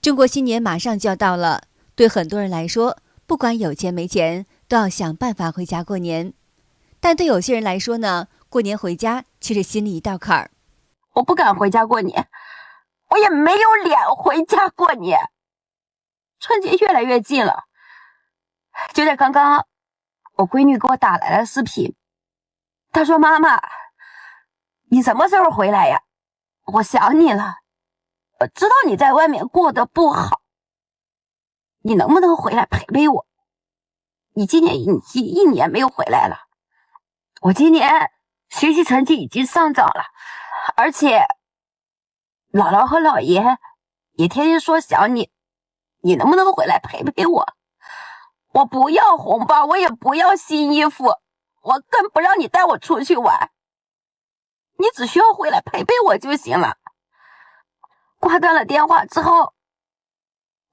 中国新年马上就要到了，对很多人来说，不管有钱没钱，都要想办法回家过年。但对有些人来说呢，过年回家却是心里一道坎儿。我不敢回家过年，我也没有脸回家过年。春节越来越近了，就在刚刚，我闺女给我打来了视频，她说：“妈妈，你什么时候回来呀？我想你了。我知道你在外面过得不好，你能不能回来陪陪我？你今年已经1年没有回来了。我今年学习成绩已经上涨了，而且姥姥和姥爷也天天说想你，你能不能回来陪陪我？我不要红包，我也不要新衣服，我更不让你带我出去玩，你只需要回来陪陪我就行了。”挂断了电话之后，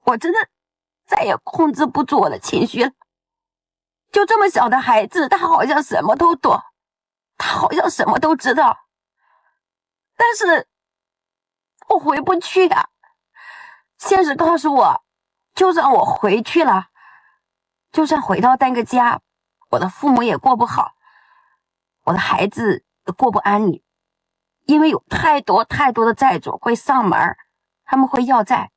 我真的再也控制不住我的情绪了。就这么小的孩子，他好像什么都懂，他好像什么都知道，但是我回不去啊。现实告诉我，就算我回去了，就算回到那个家，我的父母也过不好，我的孩子也过不安宁，因为有太多的债主会上门，他们会要债，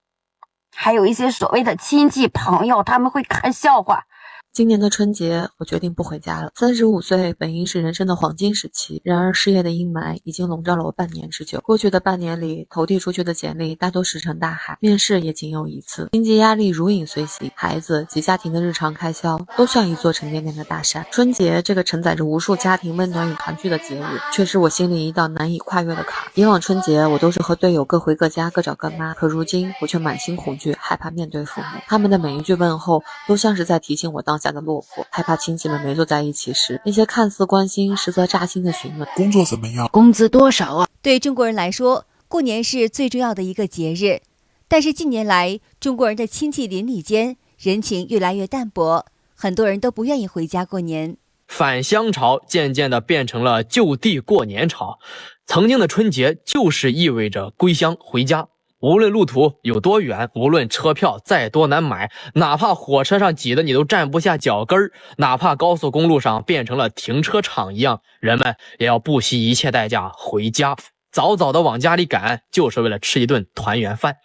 还有一些所谓的亲戚朋友，他们会看笑话。今年的春节，我决定不回家了。35岁本应是人生的黄金时期，然而事业的阴霾已经笼罩了我半年之久。过去的半年里，投递出去的简历大多石沉大海，面试也仅有一次。经济压力如影随形，孩子及家庭的日常开销都像一座沉甸甸的大山。春节这个承载着无数家庭温暖与团聚的节日，却是我心里一道难以跨越的坎。以往春节我都是和队友各回各家，各找各妈，可如今我却满心恐惧，害怕面对父母。他们的每一句问候都像是在提醒我当下的落魄，害怕亲戚们没坐在一起时，那些看似关心实则扎心的询问：工作怎么样？工资多少啊？对中国人来说，过年是最重要的一个节日，但是近年来，中国人的亲戚邻里间人情越来越淡薄，很多人都不愿意回家过年。返乡潮渐渐地变成了就地过年潮，曾经的春节就是意味着归乡回家。无论路途有多远，无论车票再多难买，哪怕火车上挤得你都站不下脚跟儿，哪怕高速公路上变成了停车场一样，人们也要不惜一切代价回家，早早的往家里赶，就是为了吃一顿团圆饭。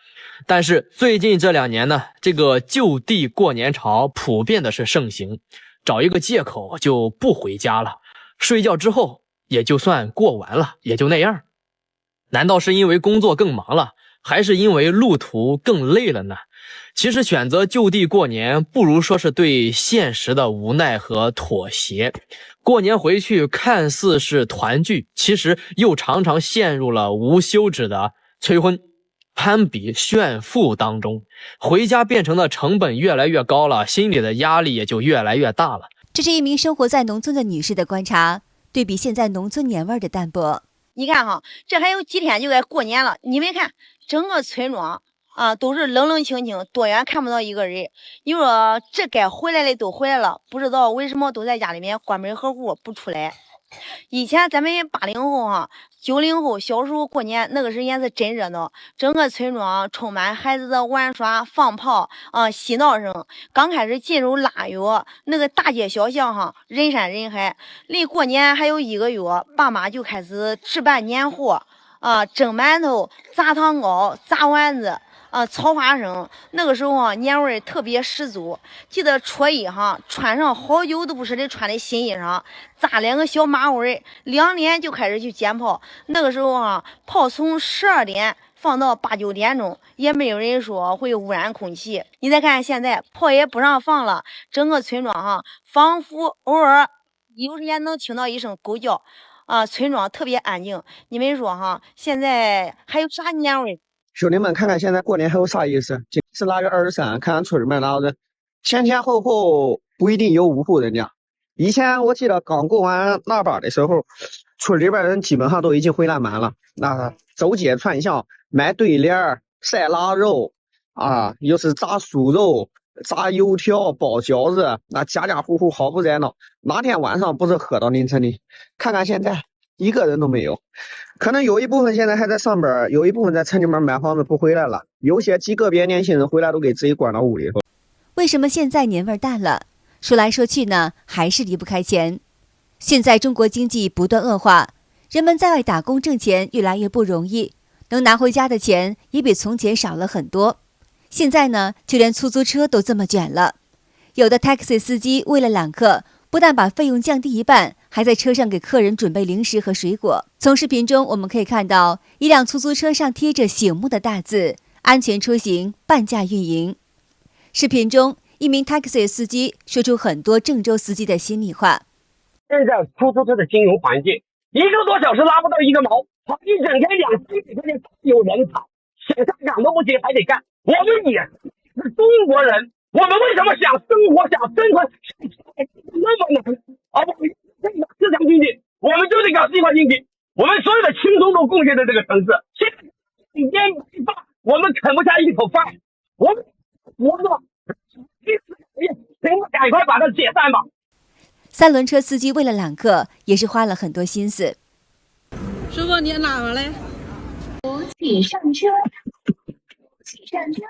但是最近这2年呢，这个就地过年潮普遍的是盛行，找一个借口就不回家了，睡觉之后也就算过完了，也就那样。难道是因为工作更忙了，还是因为路途更累了呢？其实选择就地过年，不如说是对现实的无奈和妥协。过年回去看似是团聚，其实又常常陷入了无休止的催婚、攀比、炫富当中。回家变成的成本越来越高了，心里的压力也就越来越大了。这是一名生活在农村的女士的观察，对比现在农村年味的淡薄。你看哈，这还有几天就该过年了，你们看整个村庄啊都是冷冷清清，多远看不到一个人。你说这该回来的都回来了，不知道为什么都在家里面关门合户不出来。以前咱们80后哈、90后小时候过年那个时间是真热闹，整个村庄充满孩子的玩耍、放炮嬉闹声。刚开始进入腊月，那个大街小巷哈人山人海，离过年还有1个月，爸妈就开始置办年货蒸馒头、炸糖糕、炸丸子。炒花生，那个时候年味特别十足。记得初一穿上好久都不舍得穿的新衣裳，扎2个小马尾，2点就开始去捡炮。那个时候炮从12点放到8、9点钟，也没有人说会污染空气。你再看现在，炮也不让放了，整个村庄仿佛偶尔有时间能听到一声狗叫村庄特别安静。你们说现在还有啥年味？兄弟们，看看现在过年还有啥意思？今天是腊月23，看看村里面哪有人，前后不一定有5户人家。以前我记得刚过完腊八的时候，村里边人基本上都已经回来满了，那走街串巷买对联、晒腊肉又是炸酥肉、炸油条、包饺子，那家家户户好不热闹。哪天晚上不是喝到凌晨的？看看现在，一个人都没有。可能有一部分现在还在上班，有一部分在城里面买房子不回来了，有些极个别年轻人回来都给自己关到屋里头。为什么现在年味淡了？说来说去呢，还是离不开钱。现在中国经济不断恶化，人们在外打工挣钱越来越不容易，能拿回家的钱也比从前少了很多。现在呢，就连出租车都这么卷了。有的 taxi 司机为了揽客，不但把费用降低一半，还在车上给客人准备零食和水果。从视频中我们可以看到，一辆出租车上贴着醒目的大字“安全出行，半价运营”。视频中，一名 taxi 司机说出很多郑州司机的心里话。现在出租车的经营环境，1个多小时拉不到1个毛，跑一整天200-300块钱，有人跑，想下岗都不行，还得干。我们也是中国人，我们为什么想生活、想生存那么难啊？我们市场经济，我们就得搞计划经济，我们所有的青葱都贡献在这个城市。现在每天没饭，我们啃不下一口饭，我们赶快把它解散吧。三轮车司机为了揽客，也是花了很多心思。师傅，你哪个嘞？请上车，请上车，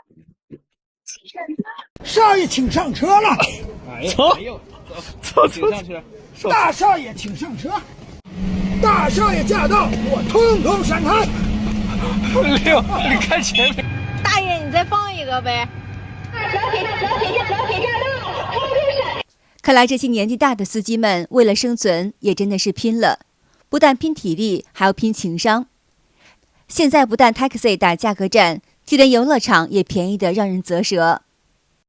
请上车。少爷，请上车了。走，请上车。大少爷，请上车。大少爷驾到，我通通闪开。六，你看前面。大爷，你再放一个呗。老铁驾到，通通闪。看来这些年纪大的司机们为了生存也真的是拼了，不但拼体力，还要拼情商。现在不但 taxi 打价格战，就连游乐场也便宜的让人啧舌。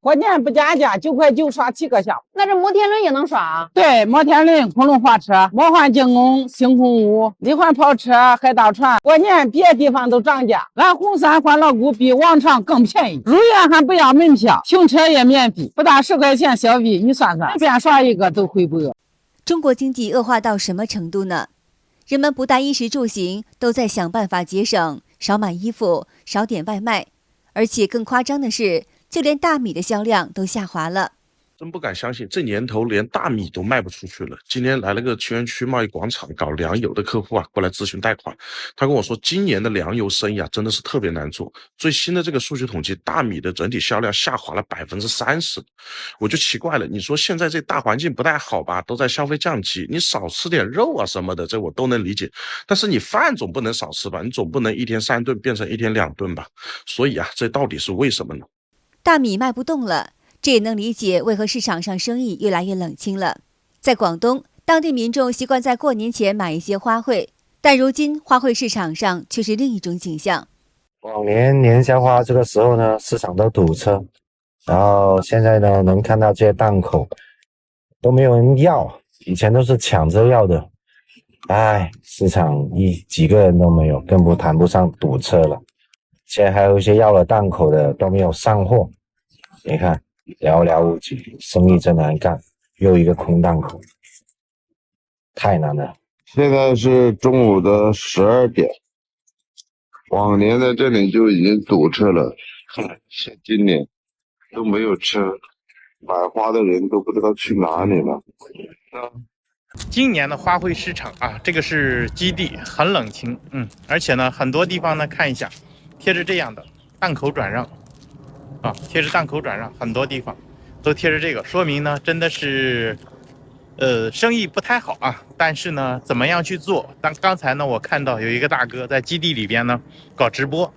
过年不加价，9块9刷7个项目。那这摩天轮也能耍？对，摩天轮、恐龙滑车、魔幻精工、星空屋、迷幻跑车、海盗船。过年别地方都涨价，俺红山欢乐谷比往常更便宜。入园还不要门票，停车也免费，不到10块钱消费，你算算，随便耍一个都回不了。中国经济恶化到什么程度呢？人们不但衣食住行都在想办法节省，少买衣服，少点外卖，而且更夸张的是，就连大米的销量都下滑了。真不敢相信，这年头连大米都卖不出去了。今天来了个清源区贸易广场搞粮油的客户啊，过来咨询贷款。他跟我说，今年的粮油生意啊，真的是特别难做。最新的这个数据统计，大米的整体销量下滑了30%。我就奇怪了，你说现在这大环境不太好吧，都在消费降级，你少吃点肉啊什么的，这我都能理解。但是你饭总不能少吃吧？你总不能1天3顿变成1天2顿吧？所以啊，这到底是为什么呢？大米卖不动了。这也能理解为何市场上生意越来越冷清了。在广东，当地民众习惯在过年前买一些花卉，但如今花卉市场上却是另一种景象。往年年宵花这个时候呢，市场都堵车，然后现在呢，能看到这些档口都没有人要，以前都是抢着要的。市场几个人都没有，更谈不上堵车了。现在还有一些要了档口的都没有上货，你看。寥寥无几，生意真难干，又一个空档口，太难了。现在是中午的12点，往年在这里就已经堵车了，像今年都没有车，买花的人都不知道去哪里了。今年的花卉市场啊，这个是基地，很冷清，而且呢，很多地方呢，看一下，贴着这样的档口转让。贴着档口转让，很多地方都贴着这个，说明呢真的是，生意不太好啊。但是呢，怎么样去做？刚才呢，我看到有一个大哥在基地里边呢搞直播。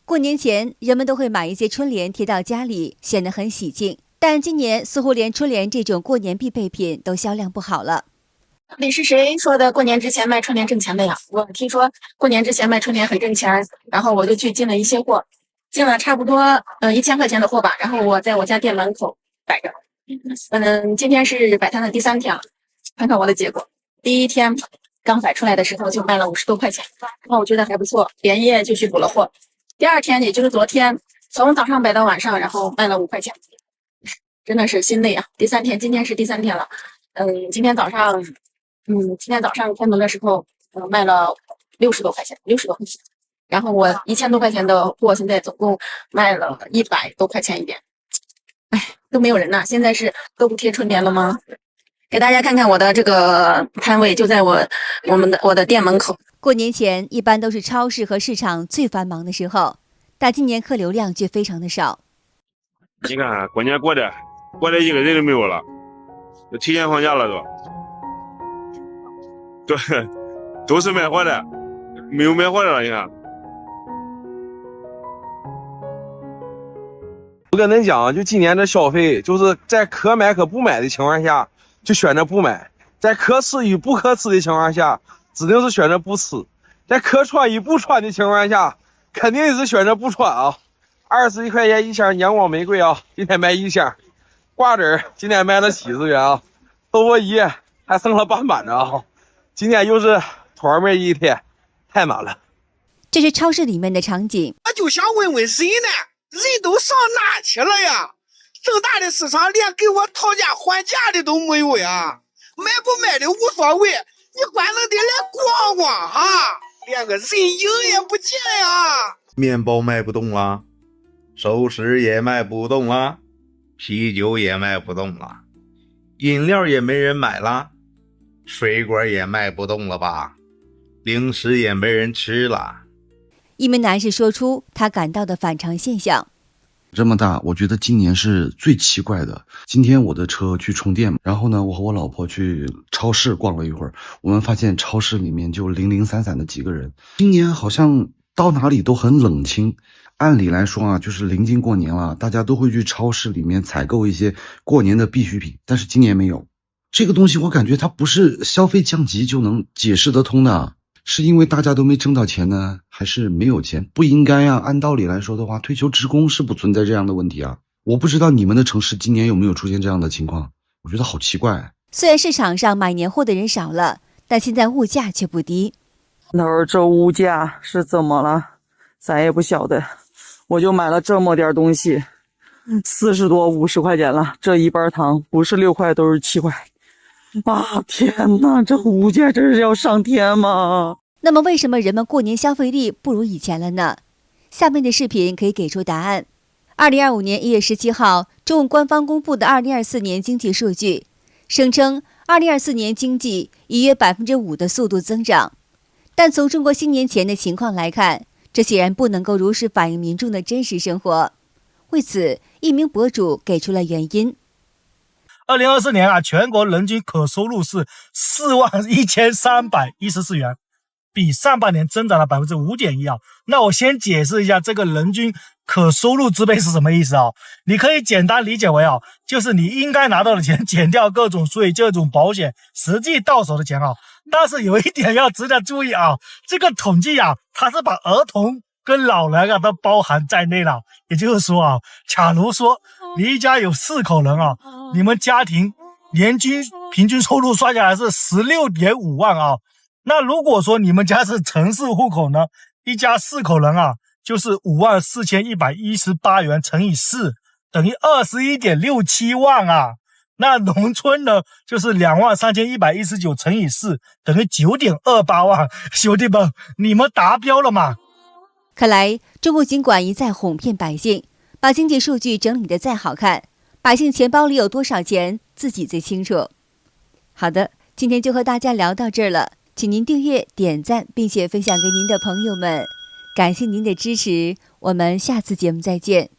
过年前，人们都会买一些春联贴到家里，显得很喜庆。但今年似乎连春联这种过年必备品都销量不好了。到底是谁说的过年之前卖春联挣钱的呀？我听说过年之前卖春联很挣钱，然后我就去进了一些货。进了差不多1000块钱的货吧，然后我在我家店门口摆着。今天是摆摊的第3天了，看看我的结果。第1天刚摆出来的时候就卖了50多块钱，然后我觉得还不错，连夜就去补了货。第2天，也就是昨天，从早上摆到晚上，然后卖了5块钱，真的是心累啊。第3天，今天是第3天了。今天早上开门的时候，卖了60多块钱。然后我1000多块钱的货，现在总共卖了100多块钱一点，都没有人呐。现在是都不贴春联了吗？给大家看看我的这个摊位，就在我的店门口。过年前一般都是超市和市场最繁忙的时候，但今年客流量却非常的少。你看过年过的一个人都没有了，都提前放假了都。对，都是卖货的，没有卖货的了。你看，我跟恁讲，就今年的消费，就是在可买可不买的情况下，就选择不买；在可吃与不可吃的情况下，指定是选择不吃；在可穿与不穿的情况下，肯定是选择不穿啊。21块钱一箱阳光玫瑰啊，今天卖1箱；瓜子儿今天卖了70元啊；豆腐仪还剩了半板的啊。今天又是团妹一天，太满了。这是超市里面的场景。我就想问问人呢，人都上哪去了呀？这么大的市场，连给我讨价还价的都没有呀！买不买的无所谓，你管能得来逛逛哈，连个人影也不见呀！面包卖不动了，熟食也卖不动了，啤酒也卖不动了，饮料也没人买了，水果也卖不动了吧，零食也没人吃了。一名男士说出他感到的反常现象。这么大，我觉得今年是最奇怪的。今天我的车去充电，然后呢，我和我老婆去超市逛了一会儿，我们发现超市里面就零零散散的几个人。今年好像到哪里都很冷清。按理来说啊，就是临近过年了，大家都会去超市里面采购一些过年的必需品，但是今年没有。这个东西我感觉它不是消费降级就能解释得通的。是因为大家都没挣到钱呢，还是没有钱？不应该啊！按道理来说的话，退休职工是不存在这样的问题啊。我不知道你们的城市今年有没有出现这样的情况，我觉得好奇怪。虽然市场上买年货的人少了，但现在物价却不低。那会儿这物价是怎么了？咱也不晓得。我就买了这么点东西，40多50块钱了。这一包糖不是6块都是7块。啊，天哪，这物价真是要上天吗？那么为什么人们过年消费力不如以前了呢？下面的视频可以给出答案。2025年1月17号，中共官方公布的2024年经济数据，声称2024年经济以约5%的速度增长。但从中国新年前的情况来看，这显然不能够如实反映民众的真实生活。为此，一名博主给出了原因。2024年啊，全国人均可收入是41314元，比上半年增长了5.1%啊。那我先解释一下这个人均可收入支配是什么意思啊？你可以简单理解为啊，就是你应该拿到的钱减掉各种税、各种保险，实际到手的钱啊。但是有一点要值得注意啊，这个统计啊，它是把儿童跟老人啊都包含在内了。也就是说啊，假如说你一家有4口人啊，你们家庭年均平均收入算下来是16.5万啊。那如果说你们家是城市户口呢，一家4口人啊，就是54118元乘以4，等于21.67万啊。那农村呢，就是23119乘以4，等于9.28万。兄弟们，你们达标了吗？看来中共尽管一再哄骗百姓，把经济数据整理得再好看，百姓钱包里有多少钱自己最清楚。好的，今天就和大家聊到这儿了，请您订阅、点赞并且分享给您的朋友们，感谢您的支持，我们下次节目再见。